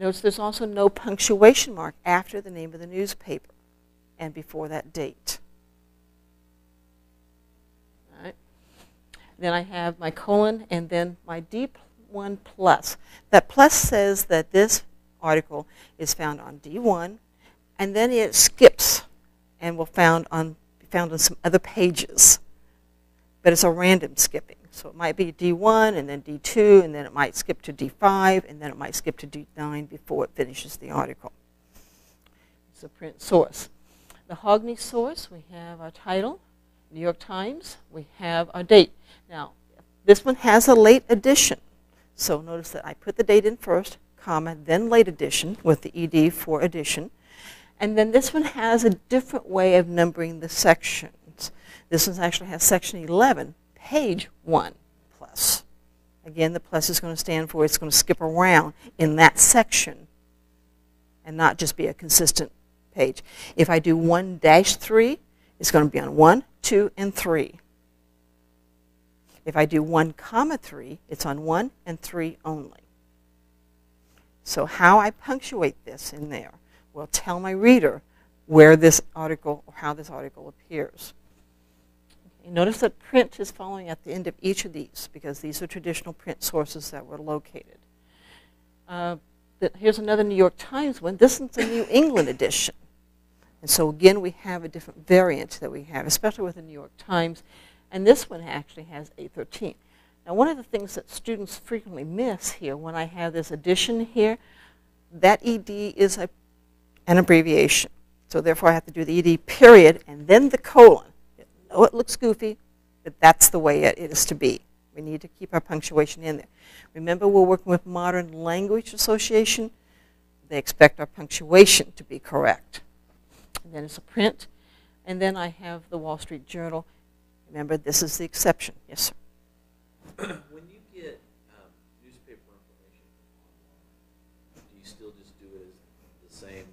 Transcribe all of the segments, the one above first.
Notice there's also no punctuation mark after the name of the newspaper and before that date. All right. Then I have my colon and then my D1 plus. That plus says that this article is found on D1, and then it skips and will be found on some other pages. But it's a random skipping. So it might be D1 and then D2, and then it might skip to D5, and then it might skip to D9 before it finishes the article. It's a print source. The Hogney source, we have our title. New York Times, we have our date. Now, this one has a late edition. So notice that I put the date in first, comma, then late edition with the ED for edition. And then this one has a different way of numbering the sections. This one actually has section 11, page 1 plus. Again, the plus is going to stand for it's going to skip around in that section and not just be a consistent page. If I do 1-3, it's going to be on 1, 2, and 3. If I do 1-3, it's on 1 and 3 only. So how I punctuate this in there will tell my reader where this article or how this article appears. You notice that print is following at the end of each of these because these are traditional print sources that were located. Here's another New York Times one. This is a New England edition. And so again, we have a different variant that we have, especially with the New York Times. And this one actually has A13. Now, one of the things that students frequently miss here when I have this edition here, that ED is an abbreviation. So therefore, I have to do the ED period and then the colon. I know it looks goofy, but that's the way it is to be. We need to keep our punctuation in there. Remember, we're working with Modern Language Association. They expect our punctuation to be correct. And then it's a print. And then I have the Wall Street Journal. Remember, this is the exception. Yes, sir. When you get newspaper information online, do you still just do it as the same?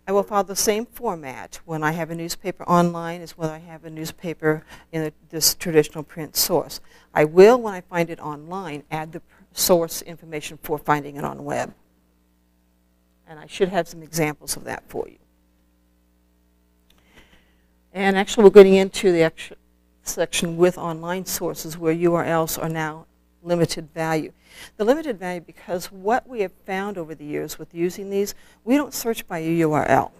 I will follow the same format when I have a newspaper online as when I have a newspaper in this traditional print source. I will, when I find it online, add the source information for finding it on web. And I should have some examples of that for you. And actually, we're getting into the actual section with online sources where URLs are now limited value. The limited value because what we have found over the years with using these, we don't search by a URL.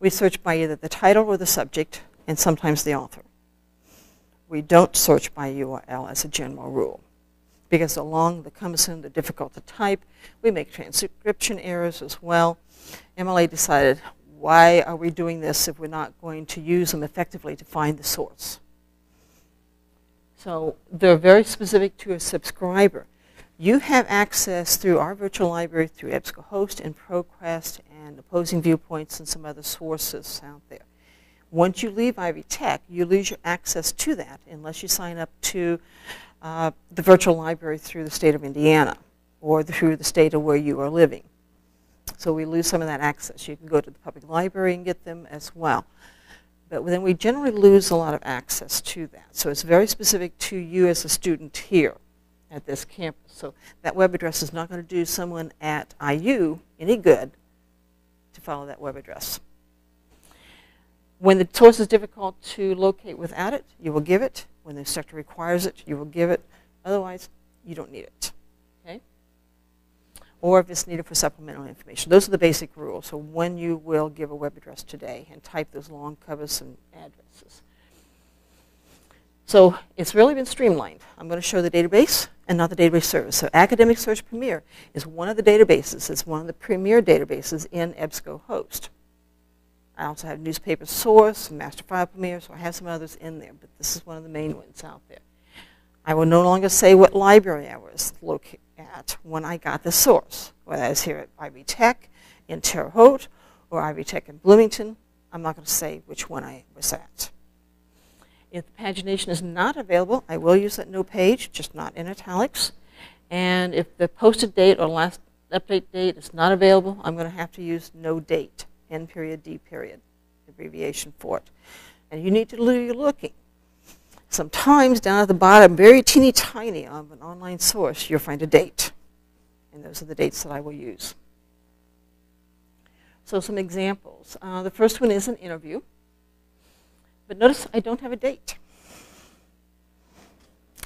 We search by either the title or the subject and sometimes the author. We don't search by URL as a general rule because the long, the cumbersome, the difficult to type, we make transcription errors as well. MLA decided, why are we doing this if we're not going to use them effectively to find the source? So they're very specific to a subscriber. You have access through our virtual library, through EBSCOhost and ProQuest and Opposing Viewpoints and some other sources out there. Once you leave Ivy Tech, you lose your access to that unless you sign up to the virtual library through the state of Indiana or through the state of where you are living. So we lose some of that access. You can go to the public library and get them as well. But then we generally lose a lot of access to that. So it's very specific to you as a student here at this campus. So that web address is not going to do someone at IU any good to follow that web address. When the source is difficult to locate without it, you will give it. When the instructor requires it, you will give it. Otherwise, you don't need it. Okay? Or if it's needed for supplemental information. Those are the basic rules. So when you will give a web address today and type those long cumbersome addresses. So it's really been streamlined. I'm going to show the database and not the database service. So Academic Search Premier is one of the databases. It's one of the premier databases in EBSCOhost. I also have Newspaper Source, Master File Premier, so I have some others in there, but this is one of the main ones out there. I will no longer say what library I was located at when I got the source, whether I was here at Ivy Tech in Terre Haute or Ivy Tech in Bloomington. I'm not going to say which one I was at. If the pagination is not available, I will use that no page, just not in italics. And if the posted date or last update date is not available, I'm going to have to use no date, N period, D period, abbreviation for it. And you need to do your looking. Sometimes down at the bottom, very teeny tiny of an online source, you'll find a date. And those are the dates that I will use. So some examples. The first one is an interview. But notice I don't have a date.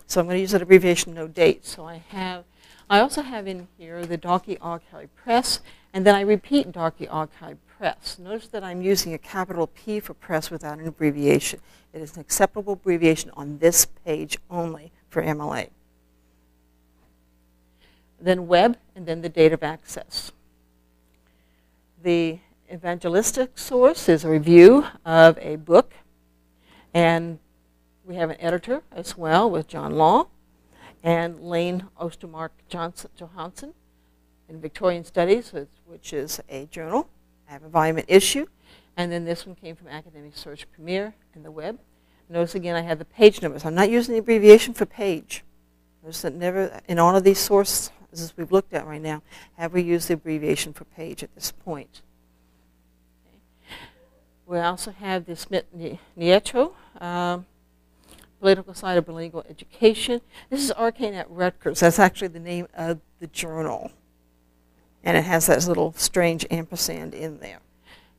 So I'm going to use an abbreviation, no date. So I also have in here the Darkey Archive Press, and then I repeat Darkey Archive Press. Notice that I'm using a capital P for press without an abbreviation. It is an acceptable abbreviation on this page only for MLA. Then web, and then the date of access. The evangelistic source is a review of a book, and we have an editor as well with John Law and Lane Ostermark Johansson in Victorian Studies, which is a journal. I have a volume and issue, and then this one came from Academic Search Premier and the web. Notice again I have the page numbers. I'm not using the abbreviation for page. Notice that never, in all of these sources we've looked at right now, have we used the abbreviation for page at this point. Okay. We also have the Smith-Nieto Political Side of Bilingual Education. This is Arcane at Rutgers. That's actually the name of the journal. And it has that little strange ampersand in there.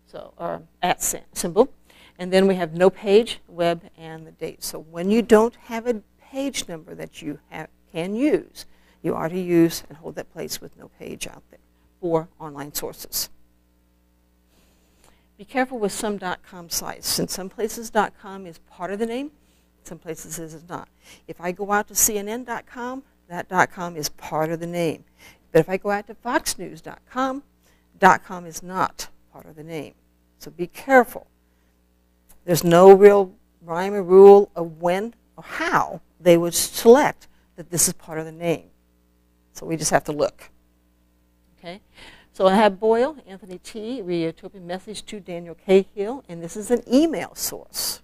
So, at symbol. And then we have no page, web, and the date. So when you don't have a page number that you can use, you are to use and hold that place with no page out there for online sources. Be careful with some .com sites. In some places, .com is part of the name. Some places it is not. If I go out to CNN.com, that .com is part of the name. But if I go out to FoxNews.com, .com is not part of the name. So be careful. There's no real rhyme or rule of when or how they would select that this is part of the name. So we just have to look. Okay. So I have Boyle, Anthony T., Utopian Message to Daniel Cahill, and this is an email source.